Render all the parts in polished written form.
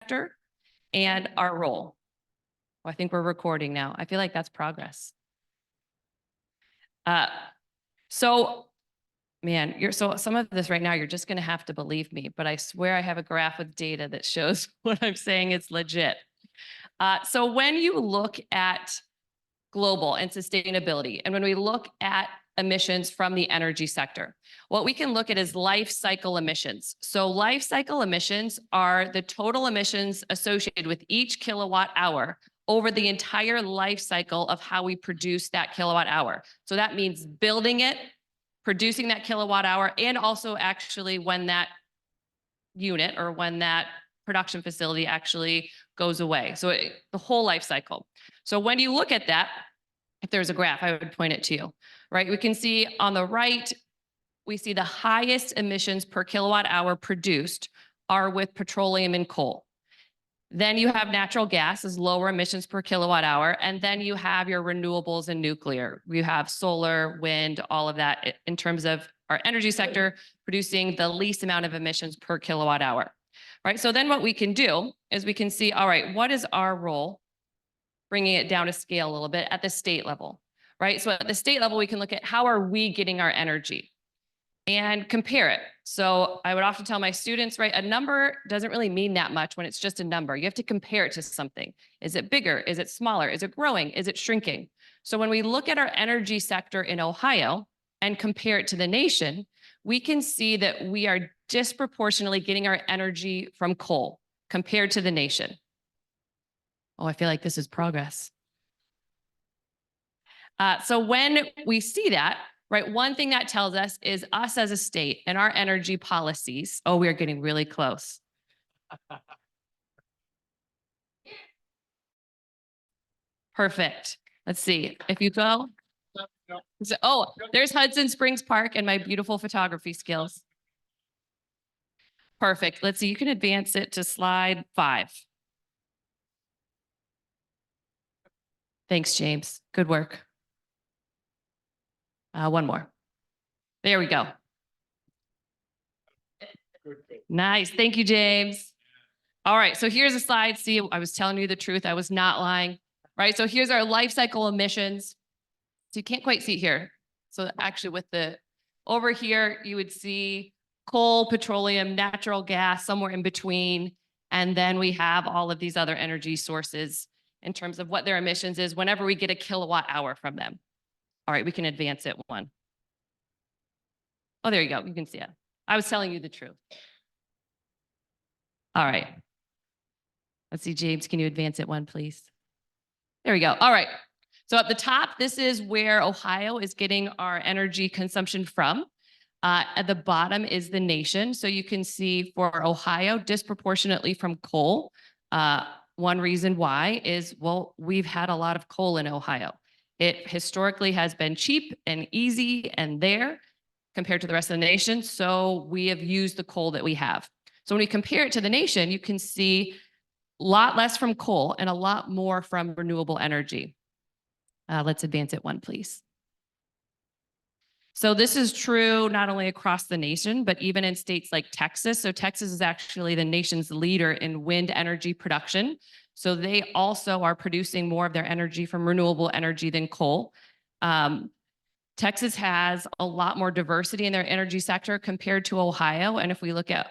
sector and our role. Well, I think we're recording now. I feel like that's progress. So some of this right now, you're just going to have to believe me, but I swear I have a graph with data that shows what I'm saying is legit. So when you look at global and sustainability, and when we look at emissions from the energy sector, what we can look at is life cycle emissions. So life cycle emissions are the total emissions associated with each kilowatt hour over the entire life cycle of how we produce that kilowatt hour. So that means building it, producing that kilowatt hour, and also actually when that unit or when that production facility actually goes away. So the whole life cycle. So when you look at that, if there's a graph, I would point it to you, right? We can see on the right, we see the highest emissions per kilowatt hour produced are with petroleum and coal. Then you have natural gas as lower emissions per kilowatt hour. And then you have your renewables and nuclear. You have solar, wind, all of that in terms of our energy sector producing the least amount of emissions per kilowatt hour, right? So then what we can do is we can see, all right, what is our role? Bringing it down to scale a little bit at the state level, right? So at the state level, we can look at how are we getting our energy and compare it. So I would often tell my students, right, a number doesn't really mean that much when it's just a number. You have to compare it to something. Is it bigger? Is it smaller? Is it growing? Is it shrinking? So when we look at our energy sector in Ohio and compare it to the nation, we can see that we are disproportionately getting our energy from coal compared to the nation. Oh, I feel like this is progress. So when we see that, right, one thing that tells us is us as a state and our energy policies. Oh, we are getting really close. Perfect. Let's see. If you go. So, oh, there's Hudson Springs Park and my beautiful photography skills. Perfect. Let's see. You can advance it to slide 5. Thanks, James. Good work. One more. There we go. Nice. Thank you, James. All right. So here's a slide. See, I was telling you the truth. I was not lying. Right. So here's our life cycle emissions. So you can't quite see it here. So actually with the over here, you would see coal, petroleum, natural gas, somewhere in between. And then we have all of these other energy sources in terms of what their emissions is whenever we get a kilowatt hour from them. All right, we can advance it one. Oh, there you go. You can see it. I was telling you the truth. All right. Let's see, James, can you advance it one, please? There we go. All right. So at the top, this is where Ohio is getting our energy consumption from. At the bottom is the nation. So you can see for Ohio, disproportionately from coal. One reason why is, well, we've had a lot of coal in Ohio. It historically has been cheap and easy and there compared to the rest of the nation. So we have used the coal that we have. So when we compare it to the nation, you can see a lot less from coal and a lot more from renewable energy. Let's advance it one, please. So this is true not only across the nation, but even in states like Texas. So Texas is actually the nation's leader in wind energy production. So they also are producing more of their energy from renewable energy than coal. Texas has a lot more diversity in their energy sector compared to Ohio. And if we look at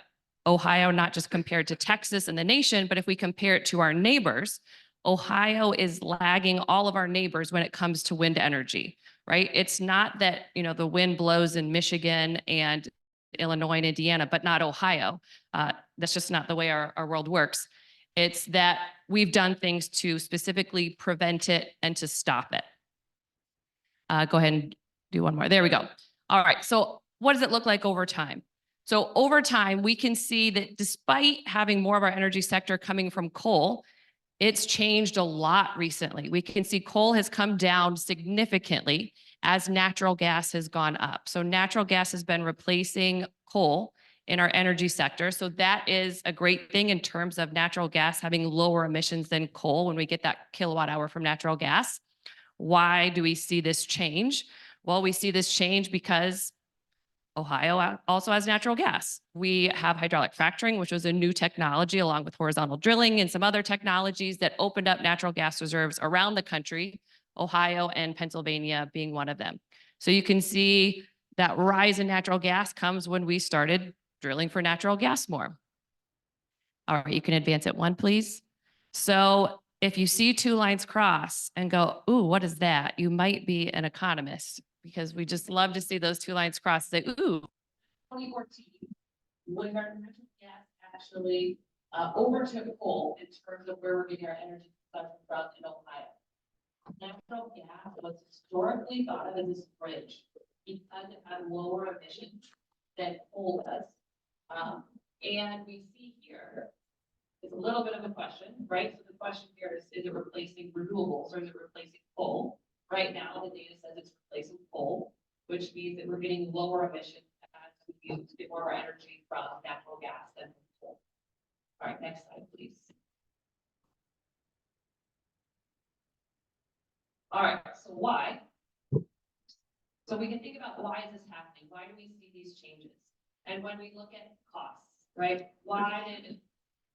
Ohio, not just compared to Texas and the nation, but if we compare it to our neighbors, Ohio is lagging all of our neighbors when it comes to wind energy, right? It's not that, you know, the wind blows in Michigan and Illinois and Indiana, but not Ohio. That's just not the way our world works. It's that we've done things to specifically prevent it and to stop it. Go ahead and do one more. There we go. All right. So what does it look like over time? So over time, we can see that despite having more of our energy sector coming from coal, it's changed a lot recently. We can see coal has come down significantly as natural gas has gone up. So natural gas has been replacing coal in our energy sector. So that is a great thing in terms of natural gas having lower emissions than coal when we get that kilowatt hour from natural gas. Why do we see this change? Well, we see this change because Ohio also has natural gas. We have hydraulic fracturing, which was a new technology along with horizontal drilling and some other technologies that opened up natural gas reserves around the country, Ohio and Pennsylvania being one of them. So you can see that rise in natural gas comes when we started drilling for natural gas more. All right, you can advance it one, please. So if you see two lines cross and go, ooh, what is that? You might be an economist because we just love to see those two lines cross. Say, ooh, 2014, when our natural gas actually overtook coal in terms of where we're getting our energy consumption from in Ohio. Natural gas was historically thought of as this bridge because it had lower emissions than coal does. And we see here, it's a little bit of a question, right? So the question here is it replacing renewables or is it replacing coal? Right now, the data says it's replacing coal, which means that we're getting lower emissions as we use to get more energy from natural gas than from coal. All right, next slide, please. All right, so why? So we can think about why is this happening? Why do we see these changes? And when we look at costs, right? Why did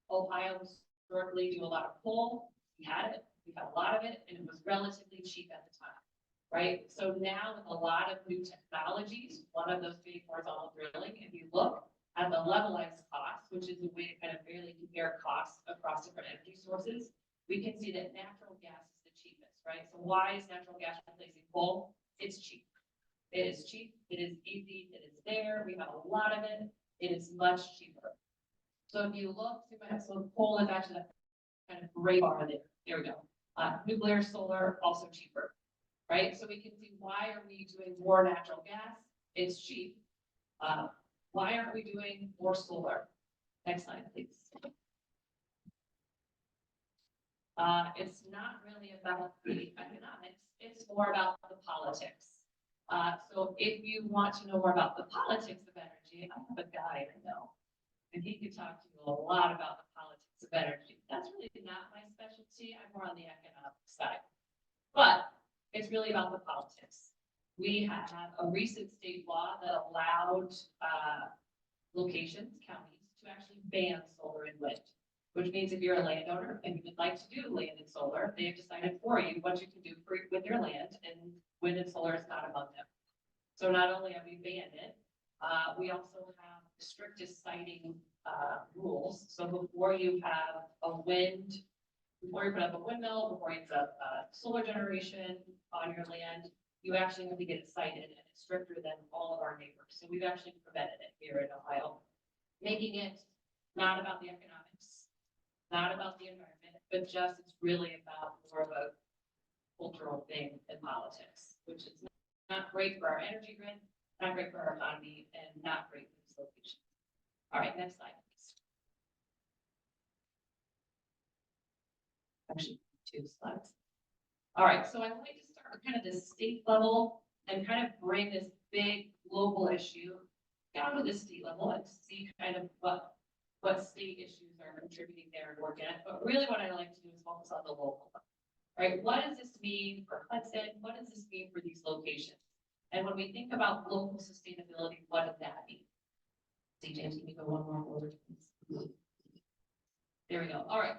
Ohio historically do a lot of coal? We had it, we had a lot of it, and it was relatively cheap at the time, right? So now with a lot of new technologies, one of those being horizontal drilling, if you look at the levelized cost, which is a way to kind of fairly compare costs across different energy sources, we can see that natural gas is the cheapest, right? So why is natural gas replacing coal? It's cheap. It is cheap, it is easy, it is there, we have a lot of it, it is much cheaper. So if you look, so coal is actually that kind of gray bar there. There we go. Nuclear, solar, also cheaper, right? So we can see why are we doing more natural gas? It's cheap. Why aren't we doing more solar? Next slide, please. It's not really about the economics, it's more about the politics. So if you want to know more about the politics of energy, I have a guy I know, and he could talk to you a lot about the politics of energy. That's really not my specialty. I'm more on the economic side, but it's really about the politics. We have a recent state law that allowed locations, counties, to actually ban solar and wind, which means if you're a landowner and you would like to do land and solar, they have decided for you what you can do with your land, and wind and solar is not among them. So not only have we banned it, we also have the strictest siting rules. So before you have before you put up a windmill, before you put up solar generation on your land, you actually have to get it sited, and it's stricter than all of our neighbors. So we've actually prevented it here in Ohio, making it not about the economics, not about the environment, but just it's really about more of a cultural thing in politics, which is not great for our energy grid, not great for our economy, and not great for this location. All right, next slide, please. Actually, 2 slides. All right, so I'm going to start with kind of the state level and kind of bring this big global issue down to the state level and see kind of what state issues are contributing there and work at. But really what I like to do is focus on the local level, right? What does this mean for Hudson? What does this mean for these locations? And when we think about local sustainability, what does that mean? CJ, can you go one more forward, please? There we go. All right.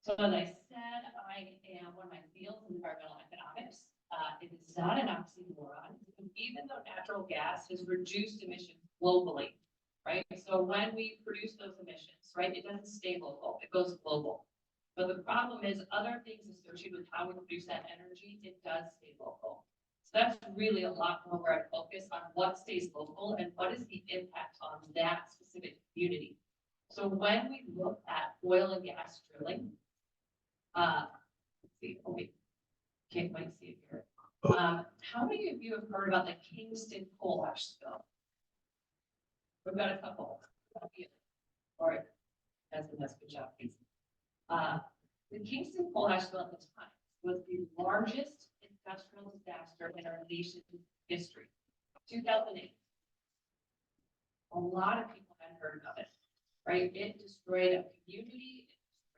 So as I said, I am one of my fields in environmental economics. It is not an oxymoron, even though natural gas has reduced emissions globally, right? So when we produce those emissions, right, it doesn't stay local, it goes global. But the problem is other things associated with how we produce that energy, it does stay local. So that's really a lot more where I focus on what stays local and what is the impact on that specific community. So when we look at oil and gas drilling, let's see, oh wait, can't quite see it here. How many of you have heard about the Kingston coal ash spill? We've got a couple. All right, that's a good job, please. The Kingston coal ash spill at the time was the largest industrial disaster in our nation's history. 2008. A lot of people hadn't heard of it, right? It destroyed a community,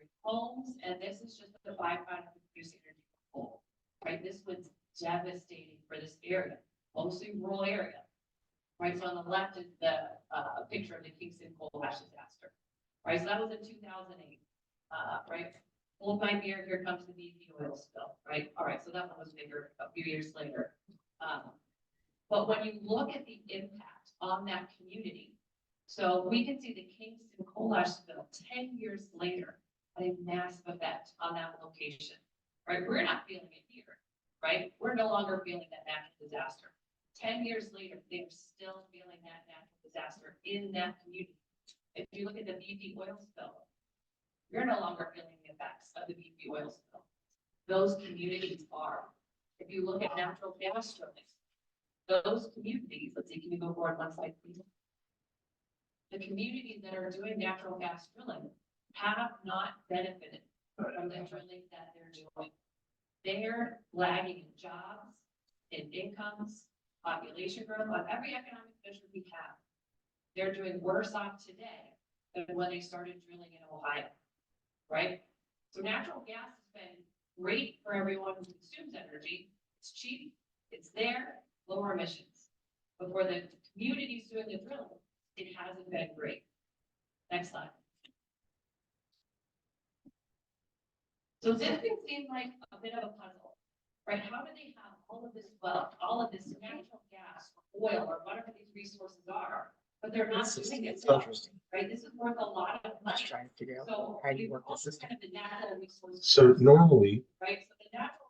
it destroyed homes, and this is just the byproduct of producing energy from coal, right? This was devastating for this area, mostly rural area. right? So on the left is the picture of the Kingston coal ash disaster, right? So that was in 2008, right? Hold my beer, here comes the BP oil spill, right? All right, so that one was bigger a few years later. But when you look at the impact on that community, so we can see the Kingston coal ash spill 10 years later had a massive effect on that location, right? We're not feeling it here, right? We're no longer feeling that natural disaster. 10 years later, they're still feeling that natural disaster in that community. If you look at the BP oil spill, you're no longer feeling the effects of the BP oil spill. Those communities are. If you look at natural gas drilling, those communities, let's see, can you go forward one slide, please? The communities that are doing natural gas drilling have not benefited from the drilling that they're doing. They're lagging in jobs, in incomes, population growth, on every economic measure we have. They're doing worse off today than when they started drilling in Ohio, right? So natural gas has been great for everyone who consumes energy. It's cheap, it's there, lower emissions. But for the communities doing the drilling, it hasn't been great. Next slide. So this can seem like a bit of a puzzle, right? How do they have all of this wealth, all of this natural gas, or oil, or whatever these resources are, but they're not doing it well, right? This is worth a lot of money. Trying to figure out So how you work the system. kind of the natural resources, So normally, right? So the natural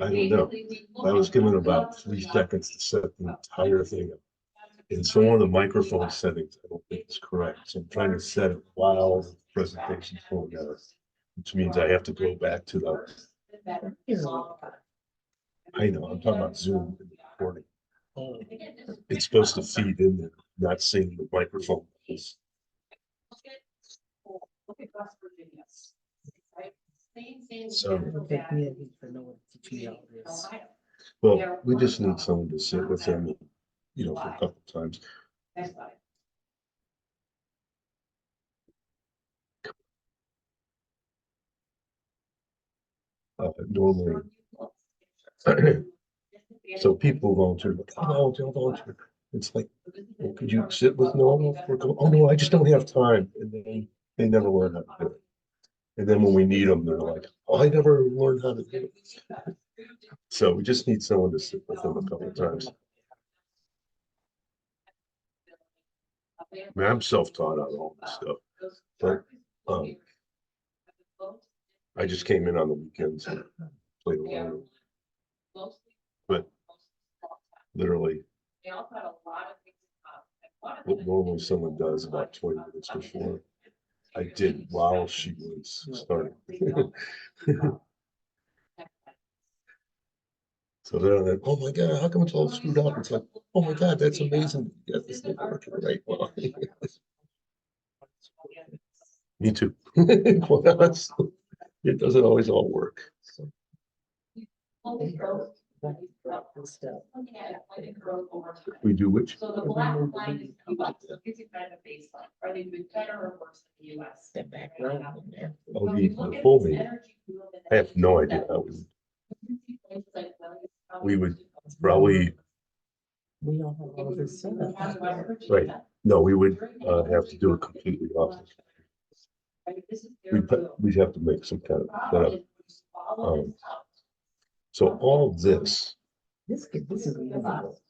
I don't know. I was given about 3 seconds to set the entire thing up. And so one of the microphone settings, I don't think is correct. So I'm trying to set it while the presentation's going together, which means I have to go back to the, I know, I'm talking about Zoom and recording. It's supposed to feed in there, not seeing the microphone. So, well, we just need someone to sit with them, you know, for a couple of times. Normally, so people volunteer, like, oh, I'll volunteer. It's like, well, could you sit with normal? Oh no, I just don't have time. And they never learn how to do it. And then when we need them, they're like, oh, I never learned how to do it. So we just need someone to sit with them a couple of times. I mean, I'm self-taught on all this stuff, but I just came in on the weekends and played around. But literally, what normally someone does about 20 minutes before, I did while she was starting. So they're like, oh my God, how come it's all screwed up? It's like, oh my God, that's amazing. You got this thing working right. Well, me too. It doesn't always all work. So. We do which? So the black line is US, gives you kind of a baseline. Are they doing better or worse than the US? Oh, the full meeting. I have no idea how we would probably. We don't have all of this set up. Right. No, we would have to do it completely off. We'd have to make some kind of setup. So all this. This is invisible.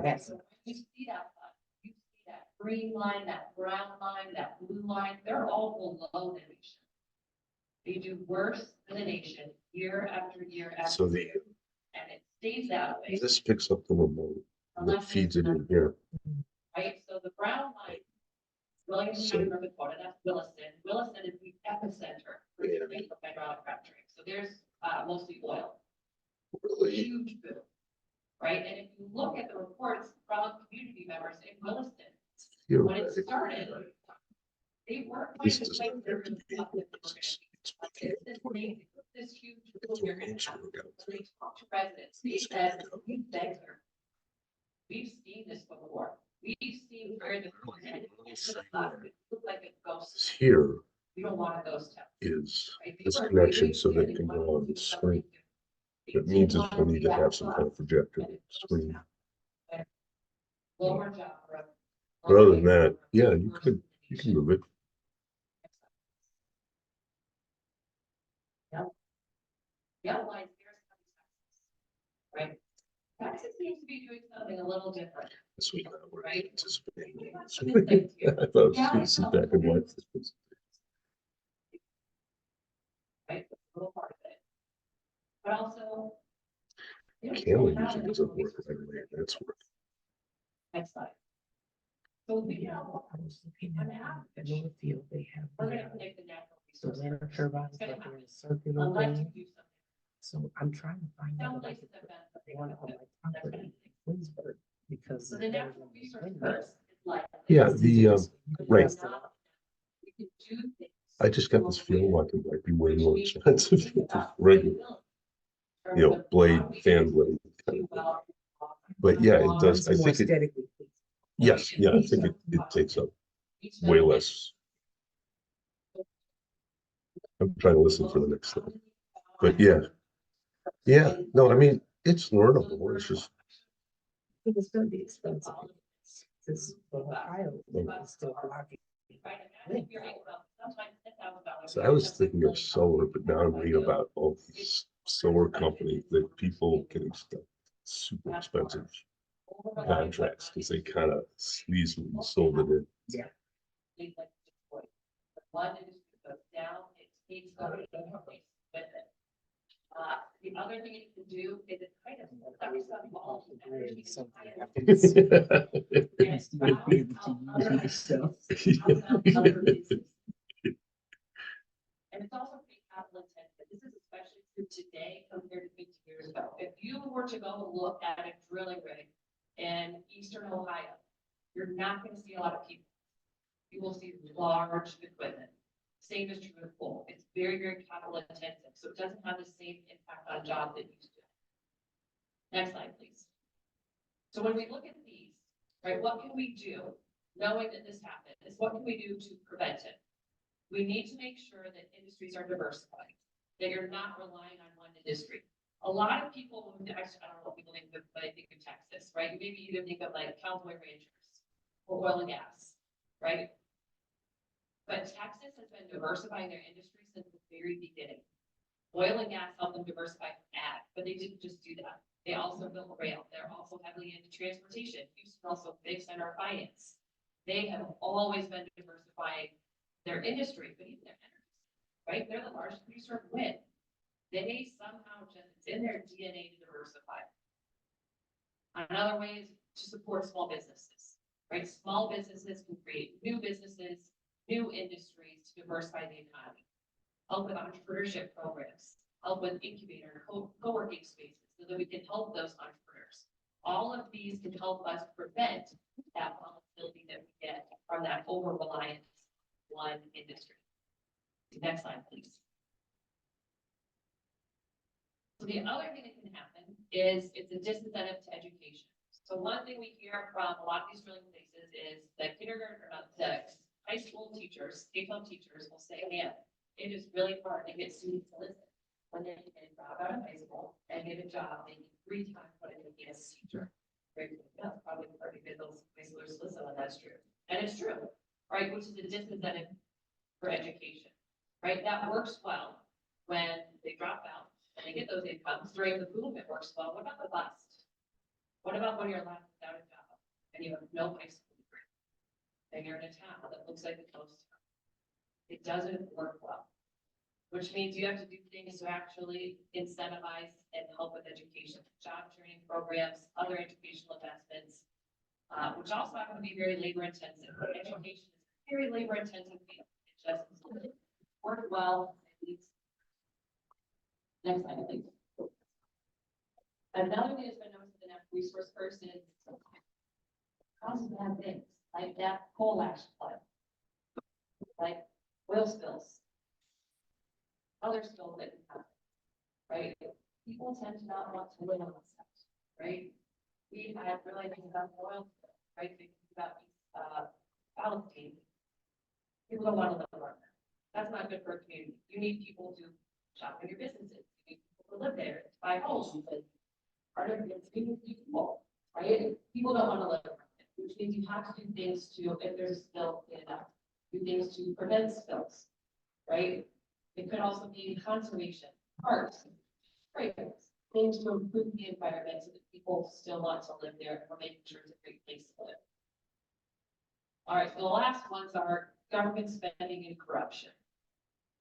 That's You see that line, you see that green line, that brown line, that blue line, they're all below the nation. They do worse than the nation year after year after So year. And it stays that way. This picks up the remote that feeds it in here. Right, so the brown line, Williamson County, North Dakota, that's Williston. Williston is the epicenter for hydraulic fracturing. So there's mostly oil. Really? Huge boom, right? And if you look at the reports from community members in Williston, when it started, they were quite This doesn't have to be. this huge boom here in town. They talked to residents, they said, we've seen this before. We've seen where the look like a ghost. Here We don't want a ghost town. is this connection so that it can go on the screen. It means is we need to have some kind of projector screen. lower job. But other than that, yeah, you can move it. The other line here is right? Texas seems to be doing something a little different. That's what we're Right. anticipating. I thought I was gonna sit back and watch this. Right, a little part of it. But also. Camera usually doesn't work right away. That's work. Next slide. So we know, I was looking at the Northfield, they have we're gonna the connect the natural the resources. wind turbines It's gonna that are happen. in a circular Unless you thing. do something. So I'm trying to find Some out if I places could have put been. one on my property in Williamsburg because. So the natural resource first is like. Yeah, right. You can do things. I just got this feeling like it might be way more expensive than regular, blade, fan blade. Kind of thing. But yeah, it does. I think it, yes, yeah, I think it takes up way less. I'm trying to listen for the next thing. But yeah. Yeah, no, I mean, it's learnable. It's just. It's gonna be expensive. Because Ohio is still blocking. So I was thinking of solar, but now I'm reading about all these solar companies that people can expect super expensive contracts because they kind of sleazily sold it in. Yeah. One industry goes down, it takes over the place with it. The other thing it can do is it kind of sucks up all the energy. And it's also pretty capital intensive. This is especially true today compared to 50 years ago. If you were to go look at a drilling rig in eastern Ohio, you're not going to see a lot of people. You will see large equipment. Same is true with coal. It's very, very capital intensive, so it doesn't have the same impact on jobs that used to. Next slide, please. So when we look at these, right, what can we do knowing that this happened? Is what can we do to prevent it? We need to make sure that industries are diversified, that you're not relying on one industry. A lot of people, actually, I don't know what people think of, but I think of Texas, right? Maybe you think of like cowboy ranchers or oil and gas, right? But Texas has been diversifying their industry since the very beginning. Oil and gas helped them diversify ag, but they didn't just do that. They also built rail. They're also heavily into transportation. Houston also big center of finance. They have always been diversifying their industry, but even their energy, right? They're the largest producer of wind. They somehow just, it's in their DNA to diversify. Another way is to support small businesses, right? Small businesses can create new businesses, new industries to diversify the economy. Help with entrepreneurship programs, help with incubator, co-working spaces, so that we can help those entrepreneurs. All of these can help us prevent that volatility that we get from that over-reliance on one industry. Next slide, please. So the other thing that can happen is it's a disincentive to education. So one thing we hear from a lot of these drilling places is that kindergarten or not, the high school teachers, K-12 teachers will say, man, it is really hard to get students to listen when they can drop out of high school and get a job making 3 times what it would be as a teacher. Right? That's probably hard to get those high schoolers to listen, and that's true. And it's true, right? Which is a disincentive for education, right? That works well when they drop out and they get those incomes. During the boom, it works well. What about the bust? What about when you're left without a job and you have no high school degree and you're in a town that looks like the coast? It doesn't work well, which means you have to do things to actually incentivize and help with education, job training programs, other educational investments, which also happen to be very labor intensive. Education is a very labor intensive field. It just worked well. Next slide, please. Another thing that's been noticed in the natural resource person is causes bad things like that coal ash flood, like oil spills, other spills that can happen, right? People tend to not want to live on this stuff, right? We had really things about oil, right? Thinking about Palestine. People don't want to live on that. That's not good for a community. You need people to shop in your businesses. You need people to live there, to buy homes, and part of it is being people, right? People don't want to live on it. which means you have to do things to, if there's a spill, clean it up. Do things to prevent spills, right? It could also be conservation, parks, trails, things to improve the environment so that people still want to live there and we're making sure it's a great place to live. All right, so the last ones are government spending and corruption.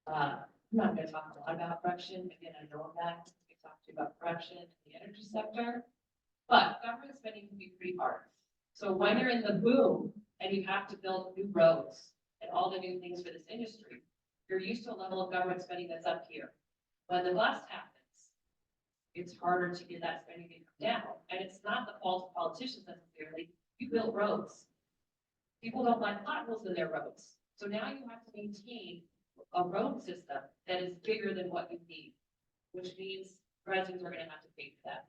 I'm not going to talk a lot about corruption. Again, I know that. We talked to you about corruption in the energy sector, but government spending can be pretty hard. So when you're in the boom and you have to build new roads and all the new things for this industry, you're used to a level of government spending that's up here. When the bust happens, it's harder to get that spending to come down. And it's not the fault of politicians necessarily. You build roads. People don't like potholes in their roads. So now you have to maintain a road system that is bigger than what you need, which means residents are going to have to pay for that.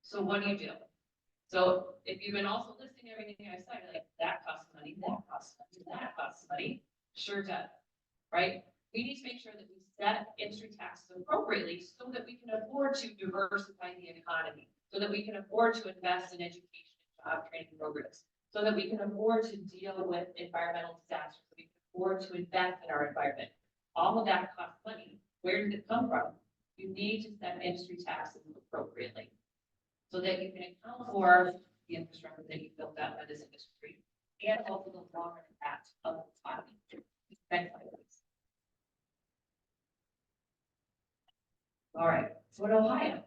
So what do? So if you've been also listing everything I said, like that costs money, that costs money, that costs money, sure does, right? We need to make sure that we set industry taxes appropriately so that we can afford to diversify the economy, so that we can afford to invest in education and job training programs, so that we can afford to deal with environmental disasters, so we can afford to invest in our environment. All of that costs money. Where does it come from? You need to set industry taxes appropriately so that you can account for the infrastructure that you built out by this industry and also the long-term impact of the economy. Next slide, please. All right, so in Ohio,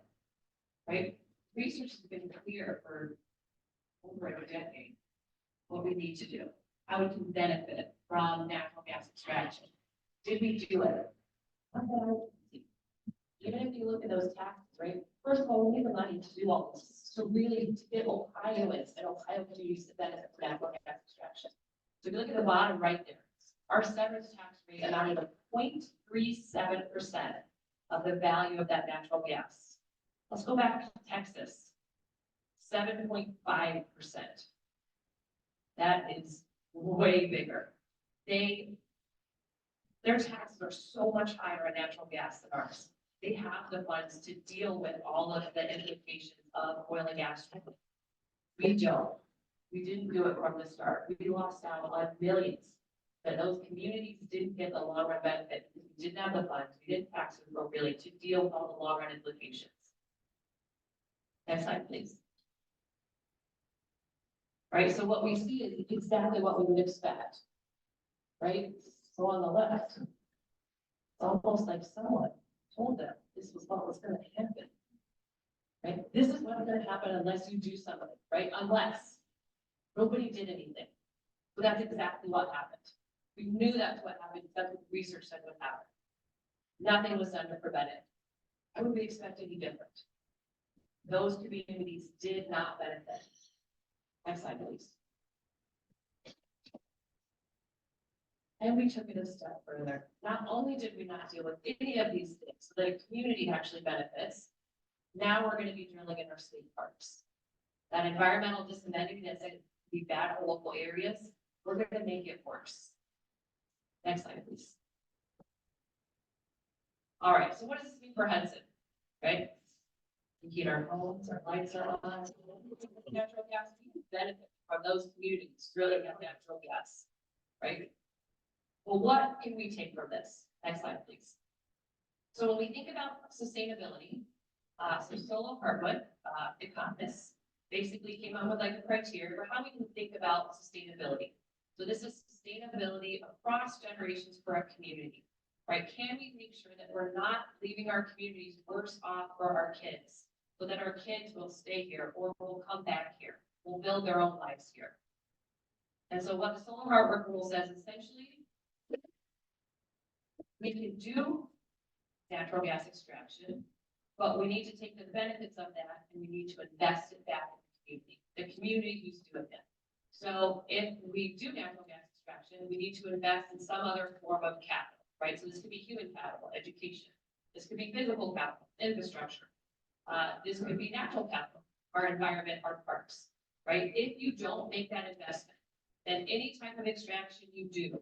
right, research has been clear for over a decade what we need to do, how we can benefit from natural gas extraction. Did we do it? Even if you look at those taxes, right? First of all, we need the money to do all this, to really get Ohioans and Ohio communities to benefit from natural gas extraction. So if you look at the bottom right there, our severance tax rate amounted to 0.37% of the value of that natural gas. Let's go back to Texas, 7.5%. That is way bigger. Their taxes are so much higher on natural gas than ours. They have the funds to deal with all of the implications of oil and gas. We don't. We didn't do it from the start. We lost out on millions. That those communities didn't get the long run benefit because we didn't have the funds. We didn't tax them appropriately to deal with all the long run implications. Next slide, please. Right, so what we see is exactly what we would expect. Right, so on the left, it's almost like someone told them this was what was going to happen. Right, this is what's going to happen unless you do something. Right, unless nobody did anything. So that's exactly what happened. We knew that's what happened. That's what research said would happen. Nothing was done to prevent it. I would be expecting any different. Those communities did not benefit. Next slide, please. And we took it a step further. Not only did we not deal with any of these things so that a community actually benefits, now we're going to be drilling in our state parks. That environmental disamenity that's going to be bad for local areas, we're going to make it worse. Next slide, please. All right, so what does this mean for Hudson, right? We heat our homes, our lights are on, natural gas, we can benefit from those communities drilling out natural gas, right? Well, what can we take from this? Next slide, please. So when we think about sustainability, so Solo Hartwood, economists, basically came up with like a criteria for how we can think about sustainability. So this is sustainability across generations for a community, right? Can we make sure that we're not leaving our communities worse off for our kids so that our kids will stay here or will come back here, will build their own lives here? And so what the Solar Hardwork rule says essentially, we can do natural gas extraction, but we need to take the benefits of that and we need to invest it back in the community. The community who's doing it. So if we do natural gas extraction, we need to invest in some other form of capital, right? So this could be human capital, education. This could be physical capital, infrastructure. This could be natural capital, our environment, our parks, right? If you don't make that investment, then any type of extraction you do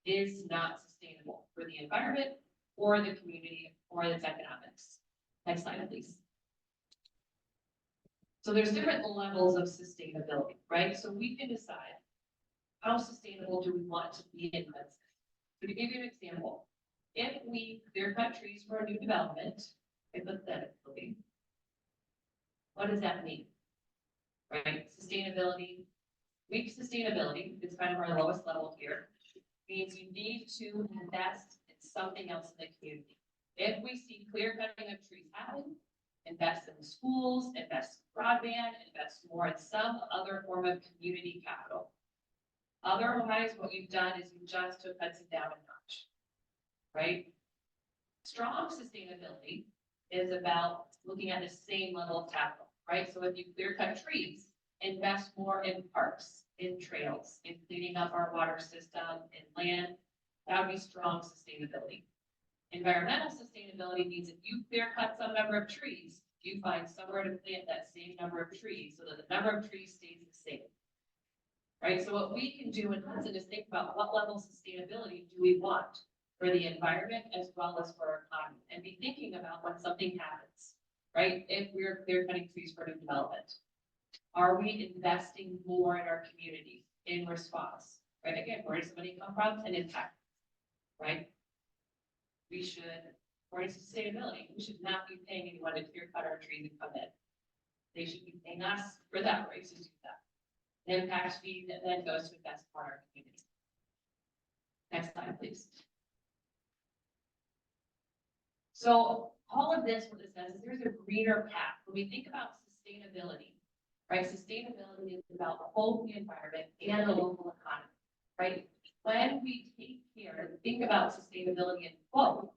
is not sustainable for the environment or the community or its economics. Next slide, please. So there's different levels of sustainability, right? So we can decide how sustainable do we want to be in Hudson. So to give you an example, if we clear cut trees for a new development, hypothetically, what does that mean? Right, sustainability, weak sustainability is kind of our lowest level here, means you need to invest in something else in the community. If we see clear cutting of trees happen, invest in schools, invest in broadband, invest more in some other form of community capital. Otherwise, what you've done is you just took Hudson down a notch, right? Strong sustainability is about looking at the same level of capital, right? So if you clear cut trees, invest more in parks, in trails, in cleaning up our water system, in land, that would be strong sustainability. Environmental sustainability means if you clear cut some number of trees, you find somewhere to plant that same number of trees so that the number of trees stays the same. Right, so what we can do in Hudson is think about what level of sustainability do we want for the environment as well as for our economy, and be thinking about when something happens, right? If we're clear cutting trees for new development, are we investing more in our community in response, right? Again, where does money come from? And impact, right? We should, according to sustainability, we should not be paying anyone to clear cut our trees and come in. They should be paying us for that, right, to do that. The impact fee that then goes to invest in our community. Next slide, please. So all of this, what it says is there's a greener path. When we think about sustainability, right? Sustainability is about both the environment and the local economy, right? When we take care and think about sustainability in both,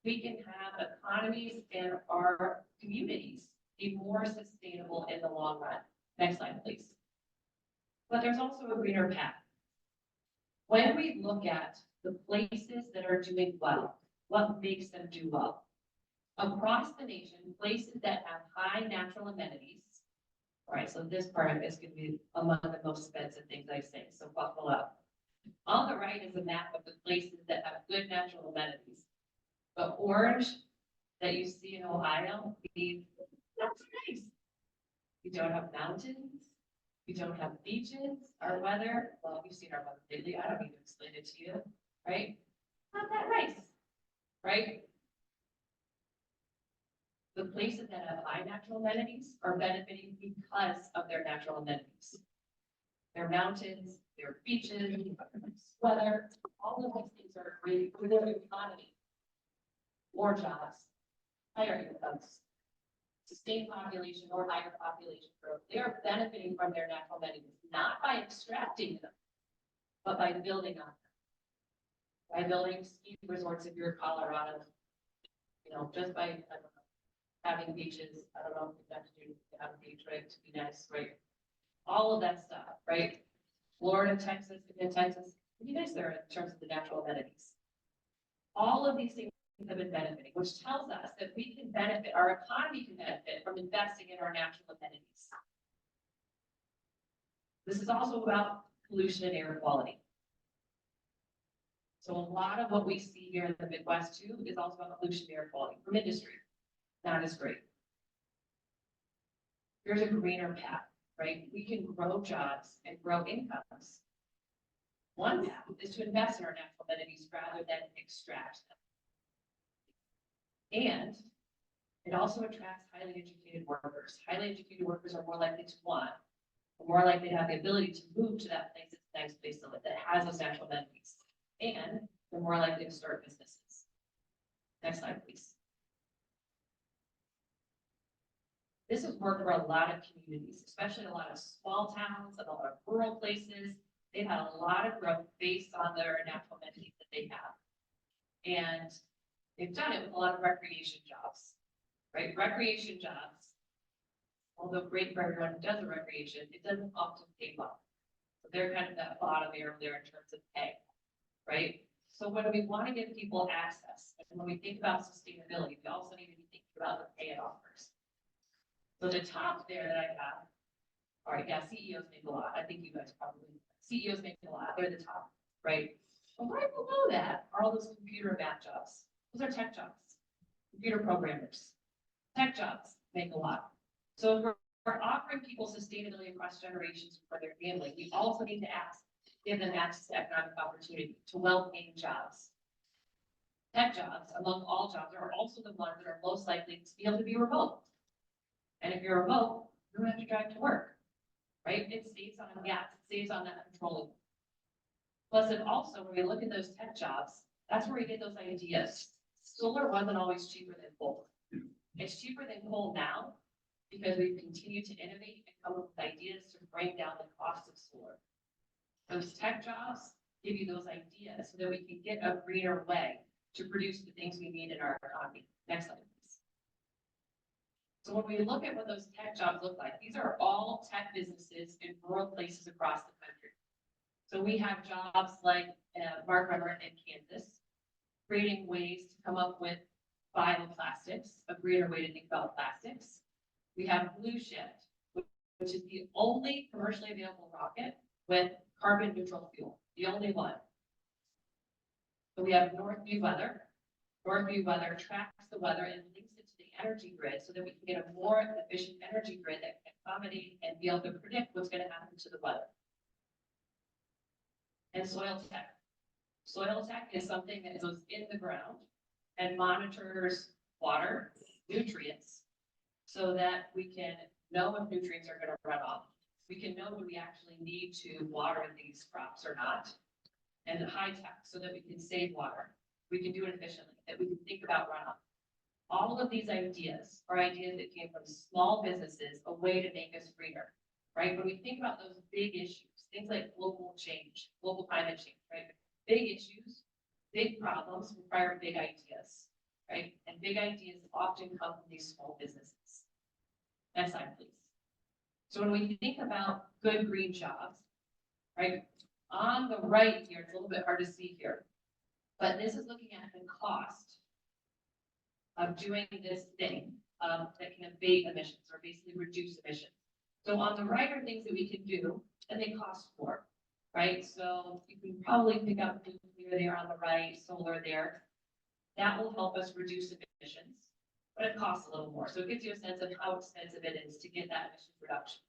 we can have economies and our communities be more sustainable in the long run. Next slide, please. But there's also a greener path. When we look at the places that are doing well, what makes them do well? Across the nation, places that have high natural amenities. All right, so this part of it is going to be among the most expensive things I say, so buckle up. On the right is a map of the places that have good natural amenities. The orange that you see in Ohio means that's nice. You don't have mountains. We don't have beaches. Our weather, well, you've seen our weather lately. I don't need to explain it to you, right? Not that nice, right? The places that have high natural amenities are benefiting because of their natural amenities. Their mountains, their beaches, weather, all of these things are great for their economy. More jobs, higher incomes, sustained population or higher population growth. They are benefiting from their natural amenities, not by extracting them, but by building on them. By building ski resorts if you're Colorado, you know, just by having beaches. I don't know if you have to do have a beach, right? To be nice, right? All of that stuff, right? Florida, Texas, and Texas, it'd be nice there in terms of the natural amenities. All of these things have been benefiting, which tells us that we can benefit, our economy can benefit from investing in our natural amenities. This is also about pollution and air quality. So a lot of what we see here in the Midwest too is also about pollution and air quality from industry. Not as great. Here's a greener path, right? We can grow jobs and grow incomes. One path is to invest in our natural amenities rather than extract them. And it also attracts highly educated workers. Highly educated workers are more likely to want, or more likely to have the ability to move to that place that's a nice place to live, that has those natural amenities. And they're more likely to start businesses. Next slide, please. This has worked for a lot of communities, especially a lot of small towns and a lot of rural places. They've had a lot of growth based on their natural amenities that they have. And they've done it with a lot of recreation jobs, right? Recreation jobs, although great for everyone who does a recreation, it doesn't often pay well. So they're kind of that bottom area there in terms of pay, right? So when we want to give people access, and when we think about sustainability, we also need to be thinking about the pay it offers. So the top there that I have, all right, yeah, CEOs make a lot. I think you guys probably, CEOs make a lot. They're the top, right? But right below that are all those computer and math jobs. Those are tech jobs, computer programmers. Tech jobs make a lot. So if we're we're offering people sustainability across generations for their family, we also need to give them access to economic opportunity, to well-paying jobs. Tech jobs, among all jobs, are also the ones that are most likely to be able to be remote. And if you're remote, you don't have to drive to work, right? It saves on gas, it saves on that petroleum. Plus, it also, when we look at those tech jobs, that's where we get those ideas. Solar wasn't always cheaper than coal. It's cheaper than coal now because we've continued to innovate and come up with ideas to bring down the cost of solar. Those tech jobs give you those ideas so that we can get a greener way to produce the things we need in our economy. Next slide, please. So when we look at what those tech jobs look like, these are all tech businesses in rural places across the country. So we have jobs like Mark Runner in Kansas, creating ways to come up with bioplastics, a greener way to think about plastics. We have Blue Shift, which is the only commercially available rocket with carbon neutral fuel, the only one. So we have Northview Weather. Northview Weather tracks the weather and links it to the energy grid so that we can get a more efficient energy grid that can accommodate and be able to predict what's going to happen to the weather. And Soil Tech. Soil Tech is something that goes in the ground and monitors water, nutrients, so that we can know if nutrients are going to run off. We can know do we actually need to water these crops or not. And the high tech, so that we can save water. We can do it efficiently, that we can think about runoff. All of these ideas are ideas that came from small businesses, a way to make us greener, right? When we think about those big issues, things like global change, global climate change, right? Big issues, big problems require big ideas, right? And big ideas often come from these small businesses. Next slide, please. So when we think about good green jobs, right? On the right here, it's a little bit hard to see here, but this is looking at the cost of doing this thing that can abate emissions or basically reduce emissions. So on the right are things that we can do and they cost more, right? So you can probably pick up nuclear there on the right, solar there. That will help us reduce emissions, but it costs a little more. So it gives you a sense of how expensive it is to get that emissions reduction.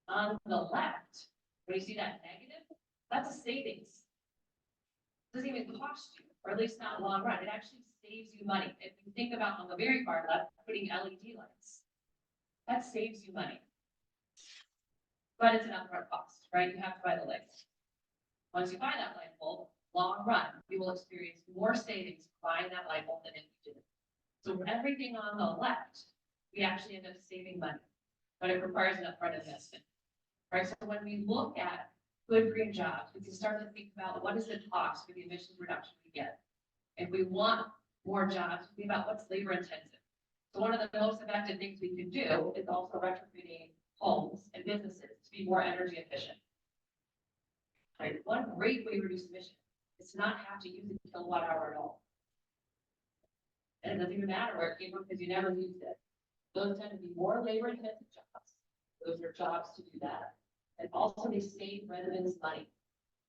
On the left, when you see that negative, that's a savings. It doesn't even cost you, or at least not long run. It actually saves you money. If you think about on the very far left, putting LED lights, that saves you money. But it's an upfront cost, right? You have to buy the lights. Once you buy that light bulb, long run, you will experience more savings buying that light bulb than if you didn't. So everything on the left, we actually end up saving money, but it requires an upfront investment, right? So when we look at good green jobs, we can start to think about what is the cost for the emissions reduction we get. If we want more jobs, think about what's labor intensive. So one of the most effective things we can do is also retrofitting homes and businesses to be more energy efficient. Right? One great way to reduce emissions is to not have to use a kilowatt hour at all. And it doesn't even matter where it came from because you never used it. Those tend to be more labor intensive jobs. Those are jobs to do that. And also they save residents money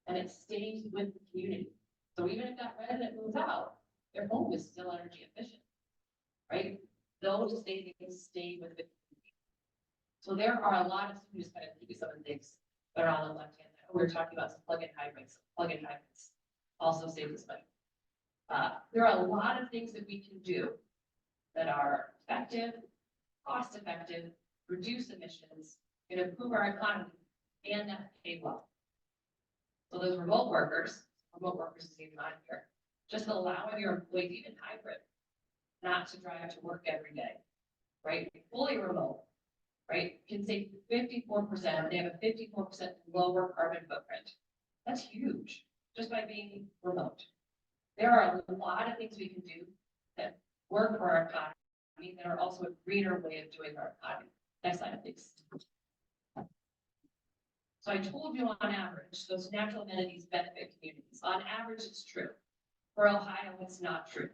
and it stays with the community. So even if that resident moves out, their home is still energy efficient, right? Those savings stay with the community. So there are a lot of, just kind of give you some of the things that are on the left hand side. We were talking about some plug-in hybrids. Plug-in hybrids also save us money. There are a lot of things that we can do that are effective, cost effective, reduce emissions, and improve our economy, and that pay well. So those remote workers is even on here, just allowing your employees, even hybrid, not to drive to work every day, right? Fully remote, right? Can save 54%. They have a 54% lower carbon footprint. That's huge, just by being remote. There are a lot of things we can do that work for our economy that are also a greener way of doing our economy. Next slide, please. So I told you on average, those natural amenities benefit communities. On average, it's true. For Ohio, it's not true.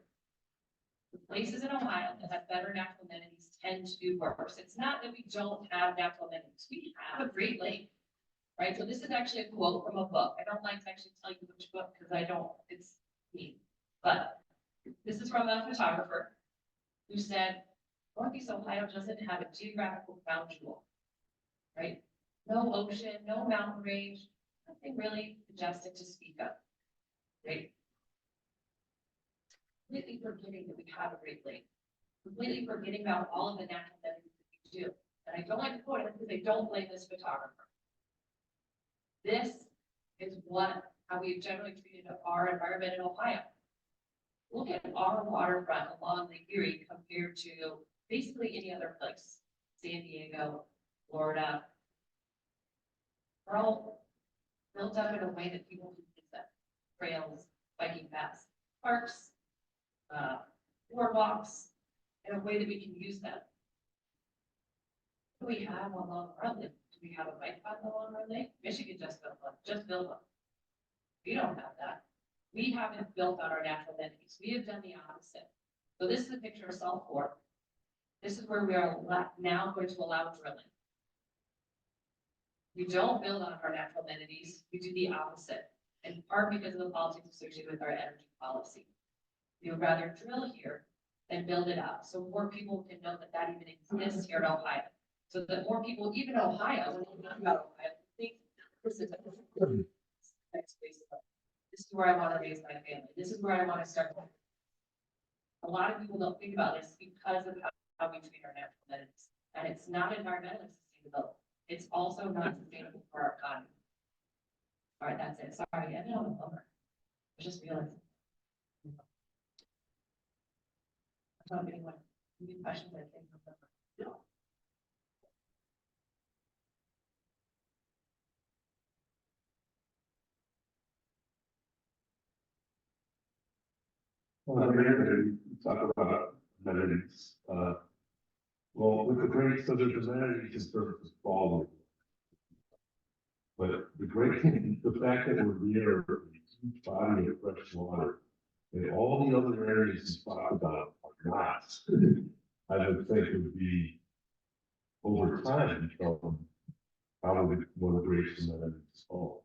The places in Ohio that have better natural amenities tend to do worse. It's not that we don't have natural amenities. We have a Great Lake, right? So this is actually a quote from a book. I don't like to actually tell you which book because I don't, it's me. But this is from a photographer who said, Northeast Ohio doesn't have a geographical crown jewel. right? No ocean, no mountain range, nothing really majestic to speak of, right? Completely forgetting that we have a Great Lake, completely forgetting about all of the natural benefits that we do. And I don't like to quote it because I don't blame this photographer. This is how we've generally treated our environment in Ohio. Look at our waterfront along Lake Erie compared to basically any other place. San Diego, Florida. We're all built up in a way that people can use them. Trails, biking paths, parks, boardwalks, in a way that we can use them. What do we have on Long Run Lake? Do we have a bike path on Long Run Lake? Michigan just built one. We don't have that. We haven't built on our natural amenities. We have done the opposite. So this is a picture of Salt Fork. This is where we are now going to allow drilling. We don't build on our natural amenities. We do the opposite, in part because of the politics associated with our energy policy. We would rather drill here than build it up, so more people can know that that even exists here in Ohio. So that more people, even Ohio, when we talk about Ohio, think this is next place. This is where I want to raise my family. This is where I want to start. A lot of people don't think about this because of how we treat our natural amenities. And it's not environmentally sustainable. It's also not sustainable for our economy. All right, that's it. Sorry, I know I'm over. I just realized. I don't have anyone. Any questions? I think. No. Well, we talk about amenities, well, with the great, so there's amenities for all. But the great thing, the fact that we're near a huge body of fresh water, and all the other areas you talk about are not. I would think it would be, over time, become probably one of the greatest amenities of all.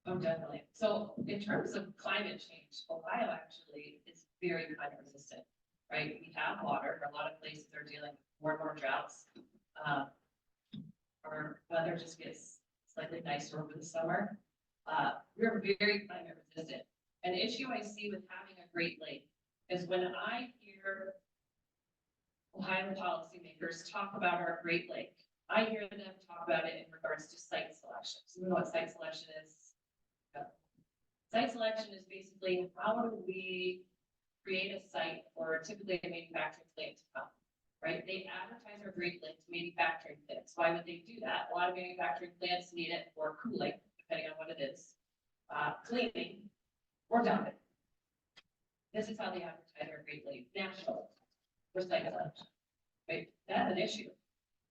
Oh, definitely. So in terms of climate change, Ohio actually is very climate resistant, right? We have water. A lot of places are dealing with more and more droughts. Our weather just gets slightly nicer over the summer. We're very climate resistant. An issue I see with having a Great Lake is when I hear Ohio policymakers talk about our Great Lake, I hear them talk about it in regards to site selection. So you know what site selection is? Site selection is basically how do we create a site for typically a manufacturing plant to come, right? They advertise our Great Lakes manufacturing plants. Why would they do that? A lot of manufacturing plants need it for cooling, depending on what it is, cleaning, or dumping. This is how they advertise our Great Lakes national for site selection, right? That's an issue.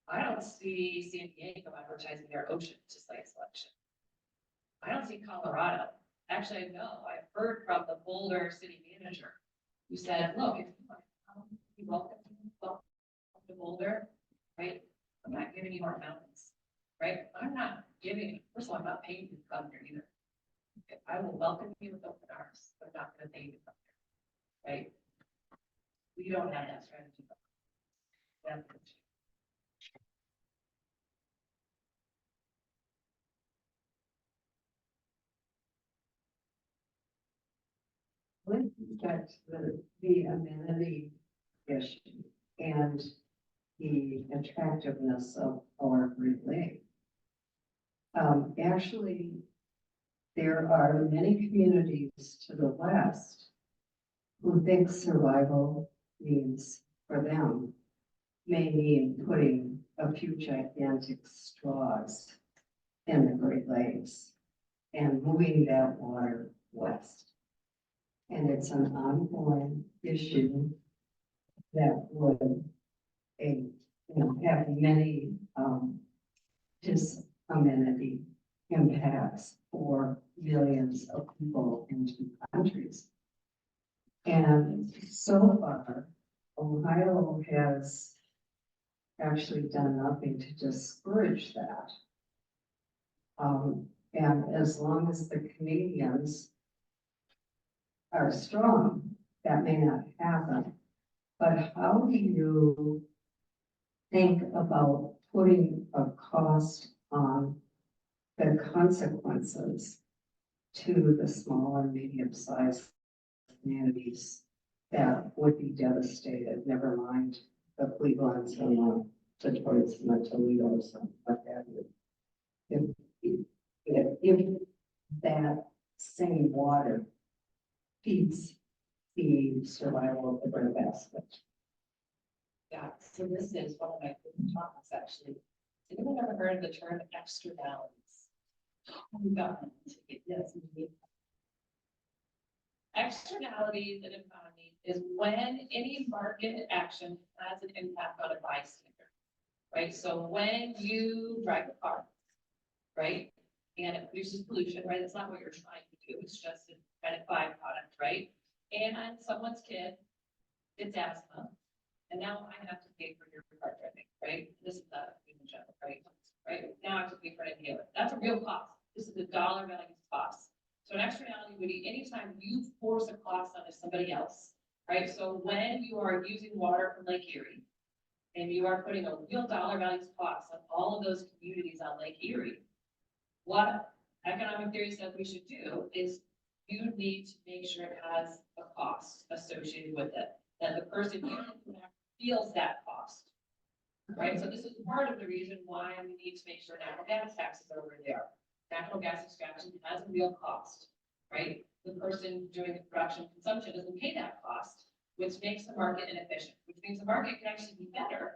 I don't see San Diego advertising their ocean to site selection. I don't see Colorado. Actually, I've heard from the Boulder city manager who said, look, if you want to come, you're welcome to Boulder, right? I'm not giving you our mountains, right? I'm not giving, first of all, I'm not paying you to come here either. I will welcome you with open arms, but I'm not going to pay you to come here, right? We don't have that strategy. That's the issue. Let's get the amenity issue and the attractiveness of our Great Lake. Actually, there are many communities to the west who think survival means for them may mean putting a few gigantic straws in the Great Lakes and moving that water west. And it's an ongoing issue that would have many disamenity impacts for millions of people in two countries. And so far, Ohio has actually done nothing to discourage that. And as long as the Canadians are strong, that may not happen. But how do you think about putting a cost on the consequences to the small and medium-sized communities that would be devastated, never mind the Clevelands and the Detroits and the Toledos and what have you. If that same water feeds the survival of the breadbasket. Yeah, so this is one of my favorite topics, actually. Has anyone ever heard of the term externalities? We've got to get this. Externalities in economy is when any market action has an impact on a bystander, right? So when you drive a car, right, and it produces pollution, right? That's not what you're trying to do. It's just a kind of byproduct, right? And someone's kid gets asthma, and now I have to pay for your car driving, right? This is not a general, right? Right? Now I have to pay for an inhaler. That's a real cost. This is a dollar value cost. So an externality would be anytime you force a cost onto somebody else, right? So when you are using water from Lake Erie, and you are putting a real dollar value cost on all of those communities on Lake Erie, what economic theory says we should do is you need to make sure it has a cost associated with it, that the person feels that cost. Right, so this is part of the reason why we need to make sure natural gas taxes are where they are. Natural gas extraction has a real cost, right? The person doing the production consumption doesn't pay that cost, which makes the market inefficient, which means the market can actually be better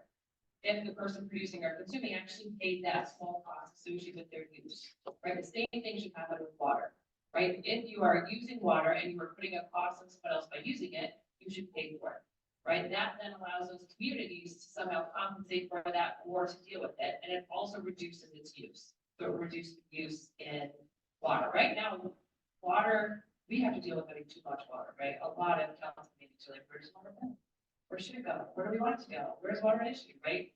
if the person producing or consuming actually paid that small cost associated with their use, right? The same thing should happen with water, right? If you are using water and you are putting a cost on someone else by using it, you should pay for it, right? That then allows those communities to somehow compensate for that or to deal with it, and it also reduces its use. So it reduces use in water. Right now, water, we have to deal with having too much water, right? A lot of council meetings are like, where's water go? Where should it go? Where do we want it to go? Where's water an issue, right?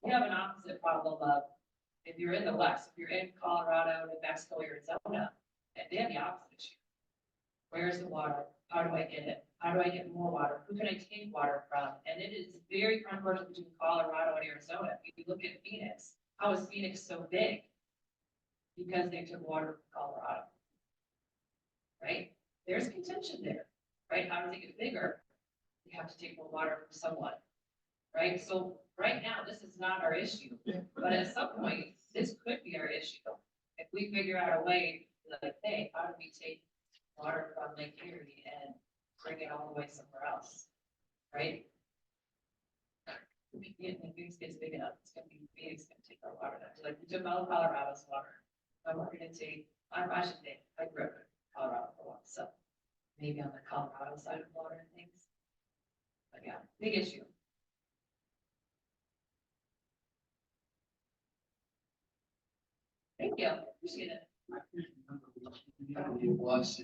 We have an opposite problem of, if you're in the West, if you're in Colorado, New Mexico, or Arizona, and they have the opposite issue. Where's the water? How do I get it? How do I get more water? Who can I take water from? And it is very controversial between Colorado and Arizona. If you look at Phoenix, how is Phoenix so big? Because they took water from Colorado, right? There's contention there, right? How does it get bigger? You have to take more water from someone, right? So right now, this is not our issue, but at some point, this could be our issue. If we figure out a way, like, hey, how do we take water from Lake Erie and bring it all the way somewhere else, right? If Phoenix gets big enough, it's gonna be Phoenix gonna take our water now. Like we took all of Colorado's water. I'm going to take, I should think, I grew up in Colorado for a while, so maybe on the Colorado side of water and things. But yeah, big issue. Thank you, appreciate it. It was,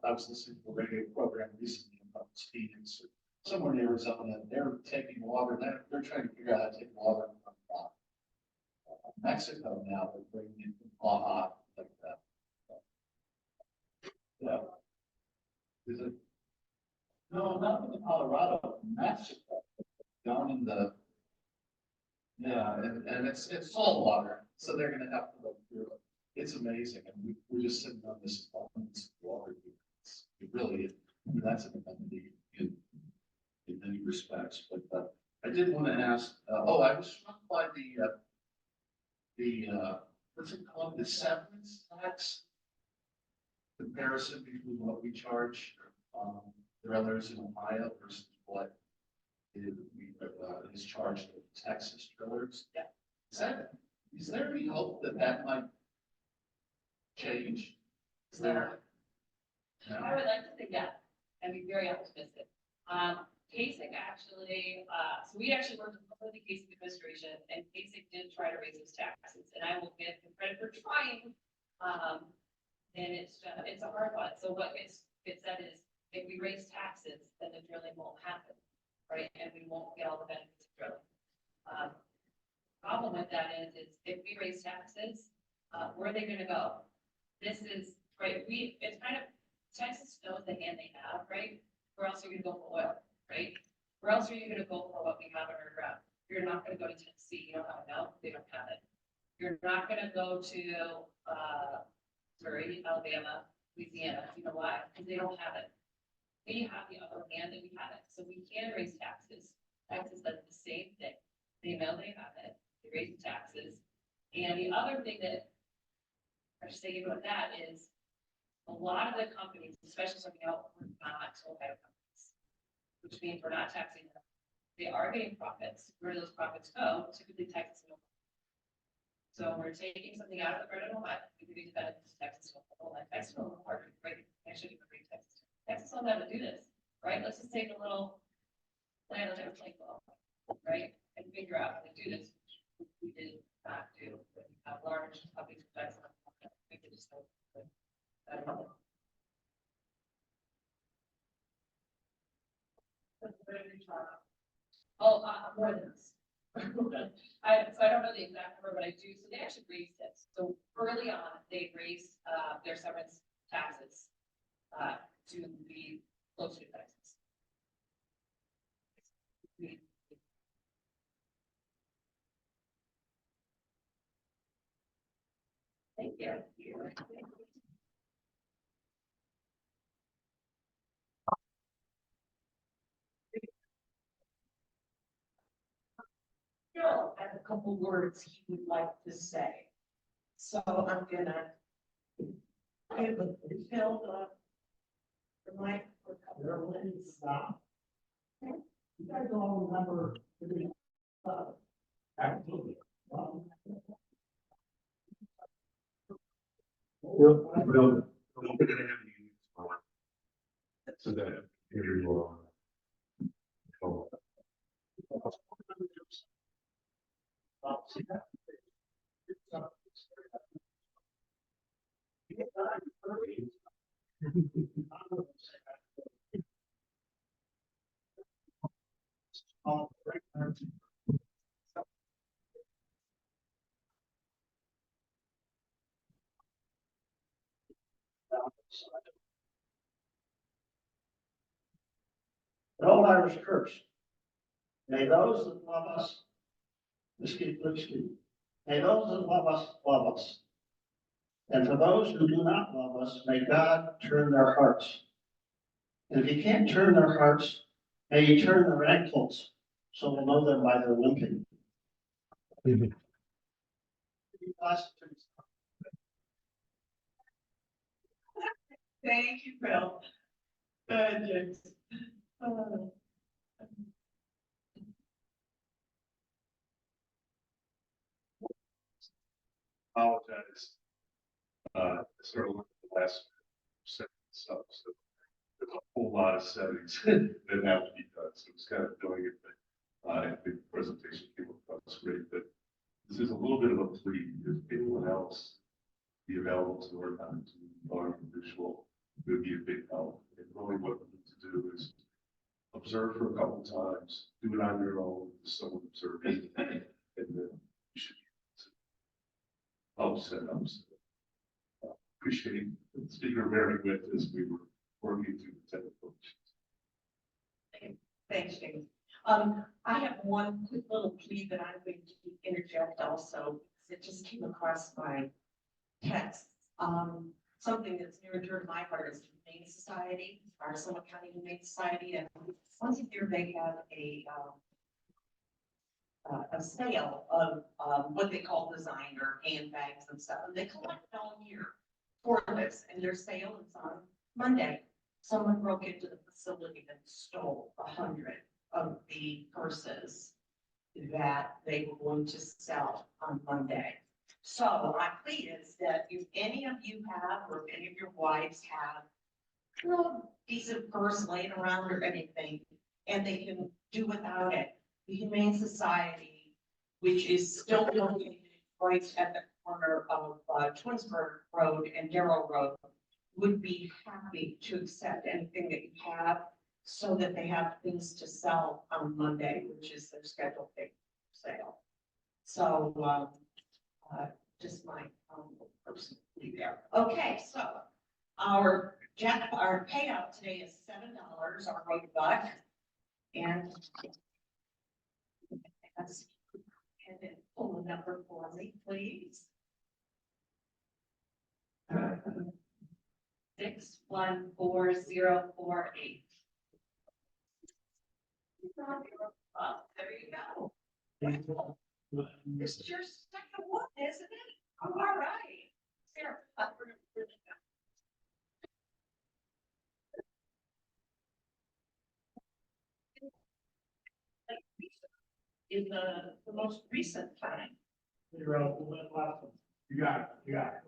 I was listening to a radio program recently about Phoenix, somewhere in Arizona, they're taking water, they're trying to figure out how to take water from Mexico now, they're bringing it from Baja, like that. Yeah. Is it? No, not from Colorado, from Mexico, down in the. Yeah, and it's salt water, so they're gonna have to go through it. It's amazing, and we're just sitting on this abundance of water. It really is, that's an amenity in many respects, but I did want to ask, I was struck by the what's it called, the severance tax comparison between what we charge, drillers in Ohio versus what is charged to Texas drillers. Yeah. Is there any hope that might change? Is there? No? I would like to think that, and be very optimistic. Kasich actually, so we actually worked with the Kasich administration, and Kasich did try to raise his taxes, and I will give him credit for trying. And it's a hard one. So what it said is, if we raise taxes, then the drilling won't happen, right? And we won't get all the benefits of drilling. Problem with that is if we raise taxes, where are they going to go? This is right. It's kind of Texas knows the hand they have, right? Where else are you going to go for oil, right? Where else are you going to go for what we have underground? You're not gonna go to Tennessee, you don't have enough, they don't have it. You're not gonna go to, Missouri, Alabama, Louisiana, you know why? Because they don't have it. We have the upper hand and we have it, so we can raise taxes. Taxes does the same thing. They know they have it, they raise the taxes. And the other thing that I just thinking about that is a lot of the companies, especially some, we're not Ohio companies, which means we're not taxing them. They are getting profits. Where do those profits go? Typically Texas. And Oklahoma. So we're taking something out of the bread of Ohio, we're giving the benefits to Texas. And Oklahoma. Texas will hard, right? Actually, bring Texas. Texas will never do this, right? Let's just take a little plan of their playbook, right? And figure out how to do this. We did not do. We have large companies. We could just go. I don't know. Oh, more than this. So I don't know the exact number, but I do, so they actually raised this. So early on, they raised, their severance taxes, to be closer to Texas. Thank you. Bill had a couple words he would like to say. So I'm gonna give Bill the mic for a couple of minutes. You guys all remember the activity. So that here you are. Oh. No Irish curse. May those that love us, excuse me, may those that love us. And for those who do not love us, may God turn their hearts. And if he can't turn their hearts, may he turn their ankles, so we'll know them by their limping. Thank you, Bill. Good. Apologize. Sort of look at the last set stuff, so there's a whole lot of settings that have to be done, so it's kind of doing it, but I think the presentation came across great, but this is a little bit of a plea, if anyone else be available to work on to learn visual, it would be a big help, and really what we need to do is observe for a couple times, do it on your own, someone observing, and then you should help set up. Appreciate the speaker bearing with as we were working through the technical issues. Thanks, James. I have one quick little plea that I'm going to interject also. It just came across my text. Something that's near and dear to my heart is the Humane Society, our Summit County Humane Society, and once a year they have a sale of what they call designer handbags and stuff, and they collect it all year for this, and their sale is on Monday. Someone broke into the facility and stole 100 of the purses that they were going to sell on Monday. So my plea is that if any of you have, or if any of your wives have, a decent purse laying around or anything, and they can do without it, the Humane Society, which is still located right at the corner of Twinsburg Road and Darrow Road, would be happy to accept anything that you have so that they have things to sell on Monday, which is their scheduled sale. So just my personal plea there. Okay, so our payout today is $7, our road buck. And Yes. And then pull a number for me, please. 614048. There you go. It's your second one, isn't it? All right. Here, in the most recent time. You got it, you got it.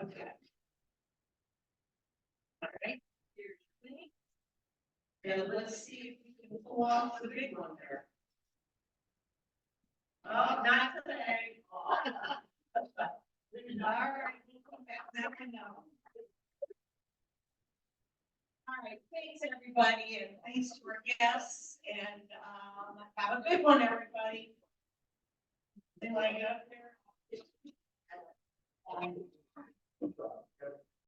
Okay. All right. Here's your thing. And let's see if we can pull off the big one there. Oh, not today. All right, we'll come back now and now. All right, thanks, everybody, and thanks to our guests, and, have a good one, everybody. Did I get up there?